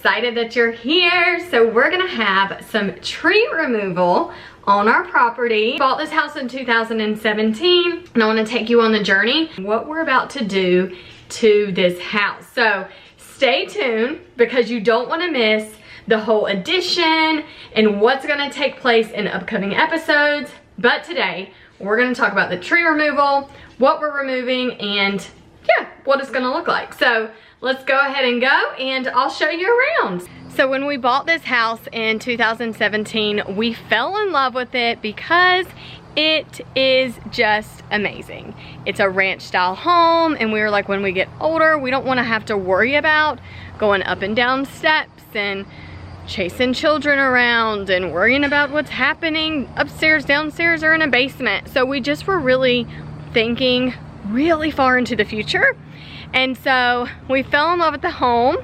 excited that you're here. So we're gonna have some tree removal on our property. Bought this house in 2017 and I want to take you on the journey what we're about to do to this house. So stay tuned because you don't want to miss the whole addition and what's going to take place in upcoming episodes. But today we're going to talk about the tree removal, what we're removing, and yeah, what it's going to look like. So let's go ahead and go and I'll show you around. So when we bought this house in 2017, we fell in love with it because it is just amazing. It's a ranch style home and we were like, when we get older, we don't want to have to worry about going up and down steps and chasing children around and worrying about what's happening upstairs, downstairs, or in a basement. So we just were really thinking really far into the future. And so we fell in love with the home.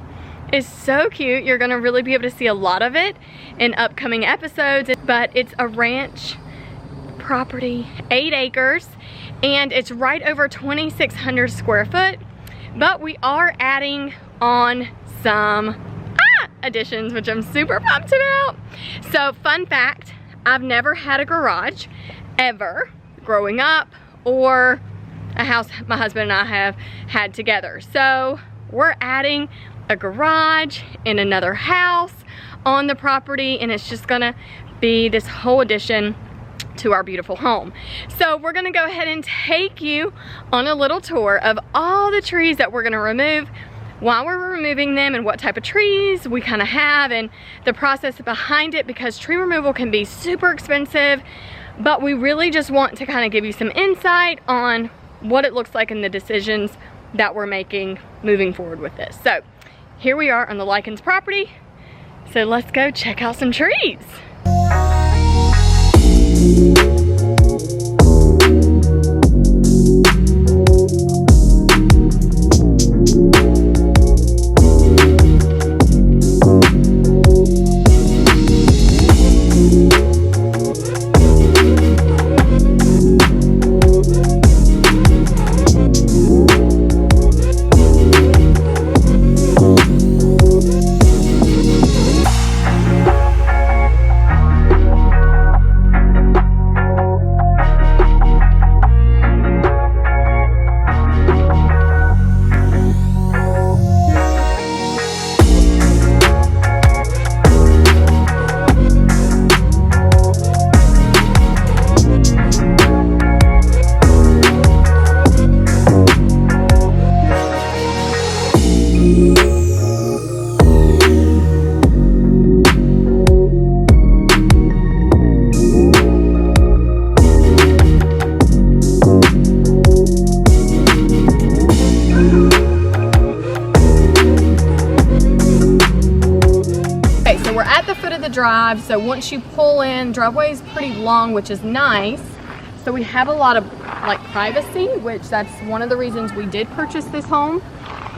It's so cute. You're gonna really be able to see a lot of it in upcoming episodes, but it's a ranch property, 8 acres, and it's right over 2,600 square foot, but we are adding on some additions, which I'm super pumped about. So fun fact, I've never had a garage ever growing up, or a house my husband and I have had together. So we're adding a garage in another house on the property, and it's just gonna be this whole addition to our beautiful home. So we're gonna go ahead and take you on a little tour of all the trees that we're gonna remove, why we're removing them, and what type of trees we kind of have, and the process behind it, because tree removal can be super expensive, but we really just want to kind of give you some insight on what it looks like in the decisions that we're making moving forward with this. So here we are on the Lykins property. So let's go check out some trees. Drive. So once you pull in, driveway is pretty long, which is nice. So we have a lot of like privacy, which that's one of the reasons we did purchase this home.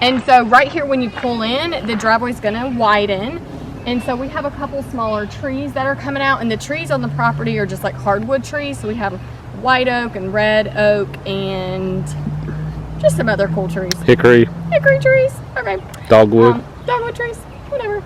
And so right here, when you pull in, the driveway is gonna widen. And so we have a couple smaller trees that are coming out, and the trees on the property are just like hardwood trees. So we have white oak and red oak and just some other cool trees. Hickory trees. Okay. Dogwood. Dogwood trees, whatever.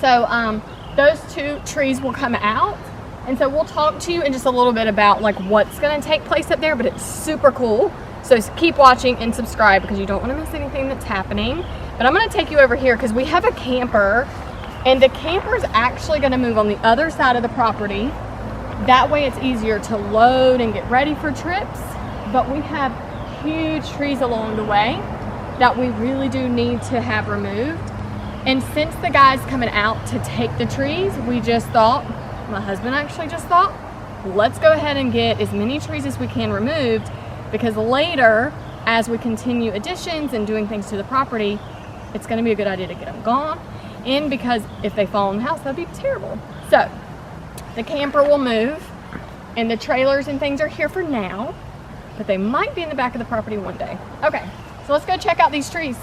So those 2 trees will come out, and so we'll talk to you in just a little bit about like what's going to take place up there, but it's super cool. So keep watching and subscribe because you don't want to miss anything that's happening. But I'm going to take you over here because we have a camper, and the camper is actually going to move on the other side of the property. That way it's easier to load and get ready for trips, but we have huge trees along the way that we really do need to have removed. And since the guy's coming out to take the trees, we just thought, my husband actually just thought, let's go ahead and get as many trees as we can removed, because later, as we continue additions and doing things to the property, it's gonna be a good idea to get them gone. And because if they fall in the house, that'd be terrible. So the camper will move, and the trailers and things are here for now, but they might be in the back of the property one day. Okay, so let's go check out these trees.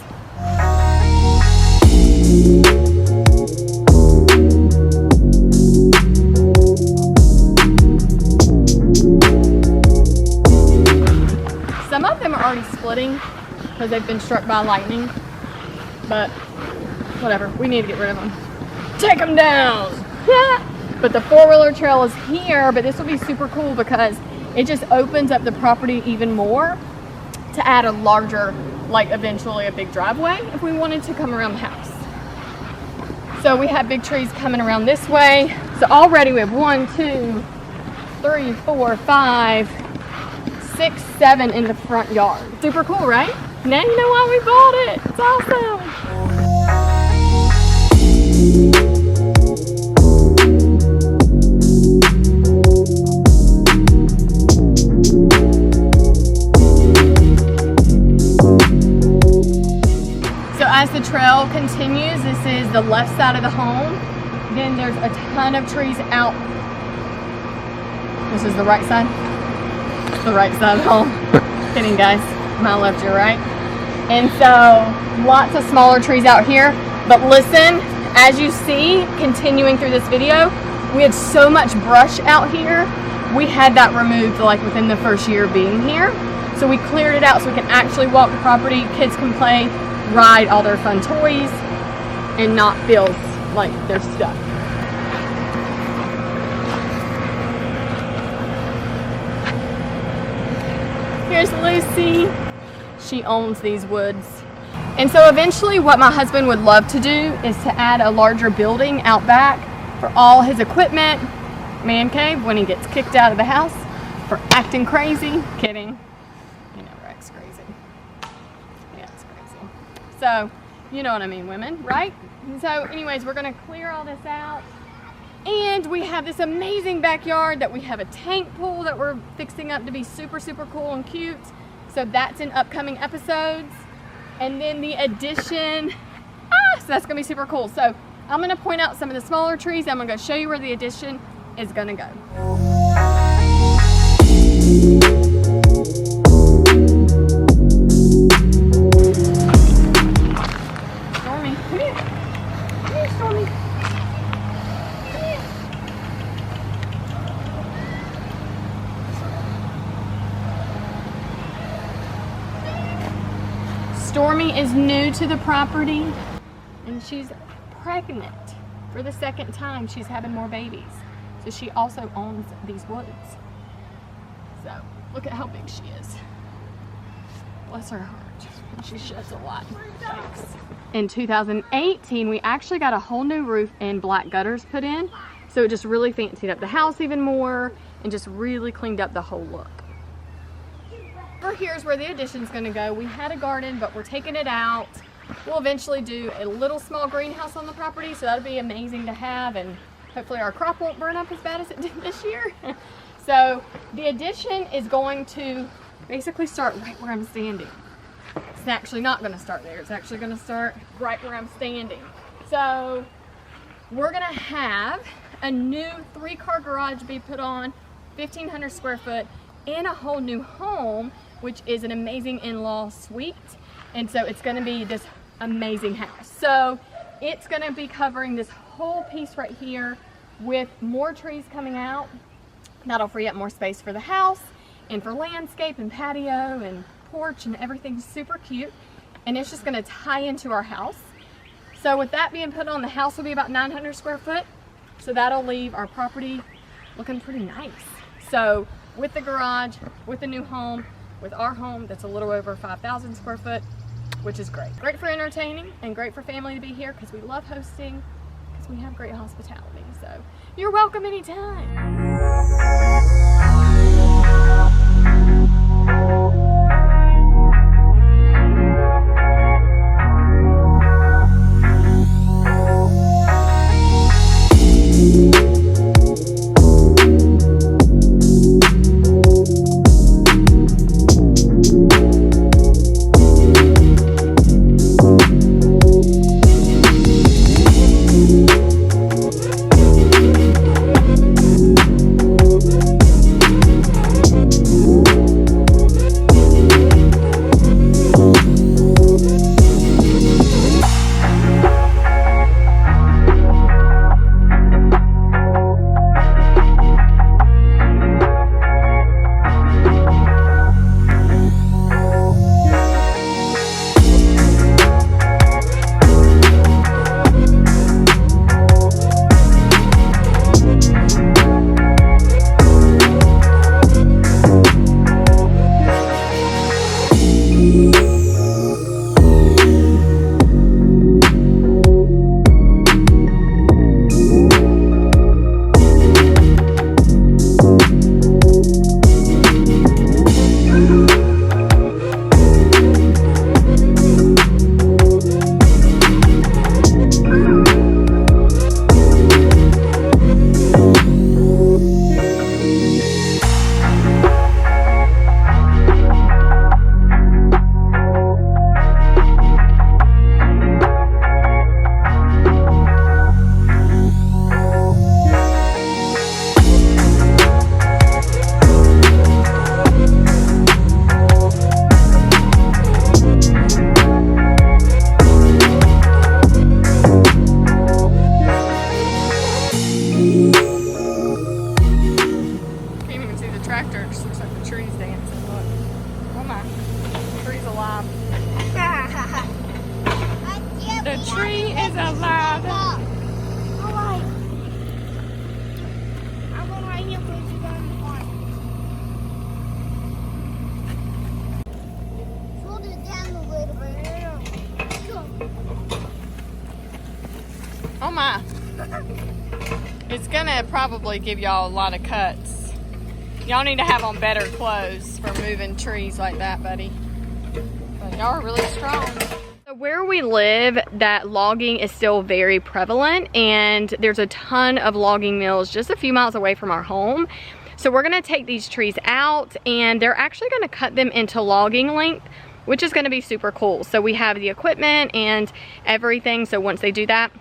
Some of them are already splitting because they've been struck by lightning, but whatever. We need to get rid of them. Take them down. Yeah. But the 4-wheeler trail is here, but this will be super cool because it just opens up the property even more to add a larger, like eventually a big driveway if we wanted to come around the house. So we have big trees coming around this way. So already we have 1, 2, 3, 4, 5, 6, 7 in the front yard. Super cool, right? Now you know why we bought it. It's awesome. So as the trail continues, this is the left side of the home. Then there's a ton of trees out. This is the right side. The right side of the home. Kidding, guys. My left, your right. And so lots of smaller trees out here. But listen, as you see, continuing through this video, we had so much brush out here. We had that removed like within the first year of being here. So we cleared it out so we can actually walk the property. Kids can play, ride all their fun toys, and not feel like they're stuck. Here's Lucy. She owns these woods. And so eventually what my husband would love to do is to add a larger building out back for all his equipment, man cave, when he gets kicked out of the house for acting crazy. Kidding. You know, Rex crazy. Yeah, it's crazy. So, you know what I mean, women, right? And so anyways, we're gonna clear all this out. And we have this amazing backyard that we have a tank pool that we're fixing up to be super, super cool and cute. So that's in upcoming episodes. And then the addition, so that's gonna be super cool. So I'm gonna point out some of the smaller trees. I'm gonna go show you where the addition is gonna go. Stormy, come here. Come here, Stormy. Stormy is new to the property and she's pregnant for the second time. She's having more babies. So she also owns these woods. So look at how big she is. Bless her heart. She sheds a lot. Thanks. In 2018, we actually got a whole new roof and black gutters put in. So it just really fancied up the house even more and just really cleaned up the whole look. Over here's where the addition's gonna go. We had a garden, but we're taking it out. We'll eventually do a little small greenhouse on the property, so that'll be amazing to have, and hopefully our crop won't burn up as bad as it did this year. So the addition is going to basically start right where I'm standing. It's actually not gonna start there. It's actually gonna start right where I'm standing. So we're gonna have a new 3-car garage be put on, 1,500 square foot, in a whole new home, which is an amazing in-law suite. And so it's gonna be this amazing house. So it's gonna be covering this whole piece right here with more trees coming out. That'll free up more space for the house and for landscape and patio and porch, and everything's super cute. And it's just gonna tie into our house. So with that being put on, the house will be about 900 square foot. So that'll leave our property looking pretty nice. So with the garage, with the new home, with our home that's a little over 5,000 square foot, which is great. Great for entertaining and great for family to be here because we love hosting, because we have great hospitality. So you're welcome anytime. It's gonna probably give y'all a lot of cuts. Y'all need to have on better clothes for moving trees like that, buddy. But y'all are really strong. So where we live, that logging is still very prevalent, and there's a ton of logging mills just a few miles away from our home. So we're gonna take these trees out, and they're actually gonna cut them into logging length, which is gonna be super cool. So we have the equipment and everything, so once they do that,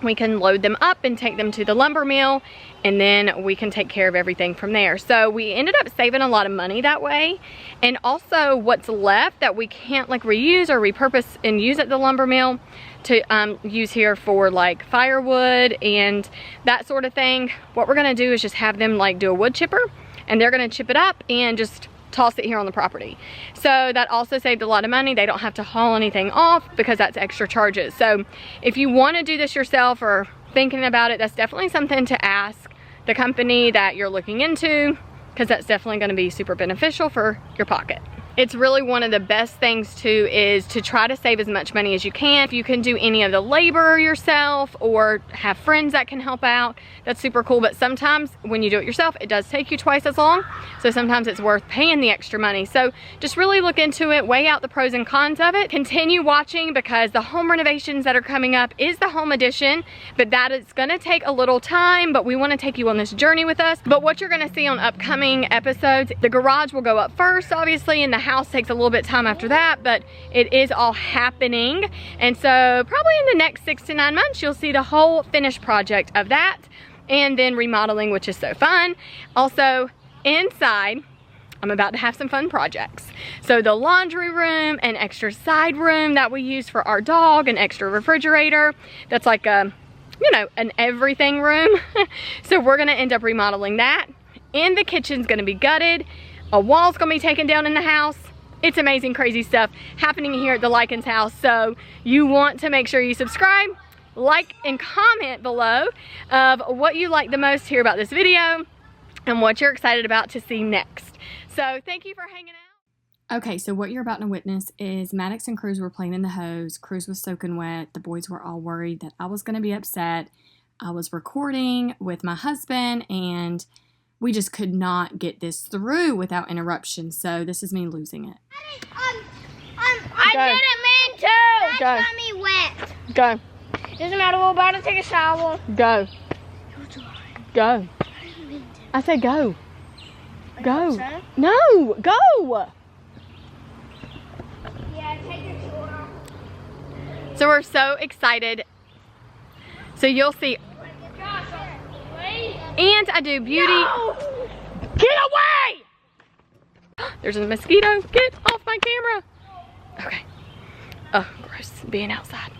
we can load them up and take them to the lumber mill, and then we can take care of everything from there. So we ended up saving a lot of money that way. And also what's left that we can't like reuse or repurpose and use at the lumber mill to use here for like firewood and that sort of thing, what we're gonna do is just have them like do a wood chipper, and they're gonna chip it up and just toss it here on the property. So that also saved a lot of money. They don't have to haul anything off because that's extra charges. So if you want to do this yourself or thinking about it, that's definitely something to ask the company that you're looking into, because that's definitely going to be super beneficial for your pocket. It's really one of the best things too is to try to save as much money as you can. If you can do any of the labor yourself or have friends that can help out, that's super cool. But sometimes when you do it yourself, it does take you twice as long. So sometimes it's worth paying the extra money. So just really look into it, weigh out the pros and cons of it. Continue watching, because the home renovations that are coming up is the home edition, but that is gonna take a little time, but we wanna take you on this journey with us. But what you're gonna see on upcoming episodes, the garage will go up first, obviously, and the house takes a little bit of time after that, but it is all happening. And so probably in the next 6 to 9 months, you'll see the whole finished project of that, and then remodeling, which is so fun. Also inside, I'm about to have some fun projects. So the laundry room, an extra side room that we use for our dog, an extra refrigerator, that's like a, you know, an everything room. So we're gonna end up remodeling that. And the kitchen's gonna be gutted. A wall's gonna be taken down in the house. It's amazing, crazy stuff happening here at the Lykins house. So you want to make sure you subscribe, like, and comment below of what you like the most here about this video and what you're excited about to see next. So thank you for hanging out. Okay, so what you're about to witness is Maddox and Cruz were playing in the hose. Cruz was soaking wet. The boys were all worried that I was gonna be upset. I was recording with my husband, and we just could not get this through without interruption. So this is me losing it. I didn't mean to. That got me wet. Go. Doesn't matter. We're about to take a shower. Go. Go. I said go. Go. No, go. Yeah, take your shorts off. So we're so excited. So you'll see. And I do beauty. No! Get away! There's a mosquito. Get off my camera. Okay. Oh, gross. Being outside.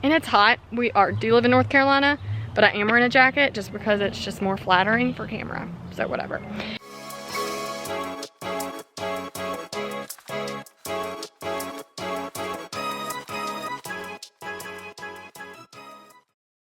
And it's hot. Do live in North Carolina, but I am wearing a jacket just because it's just more flattering for camera. So whatever.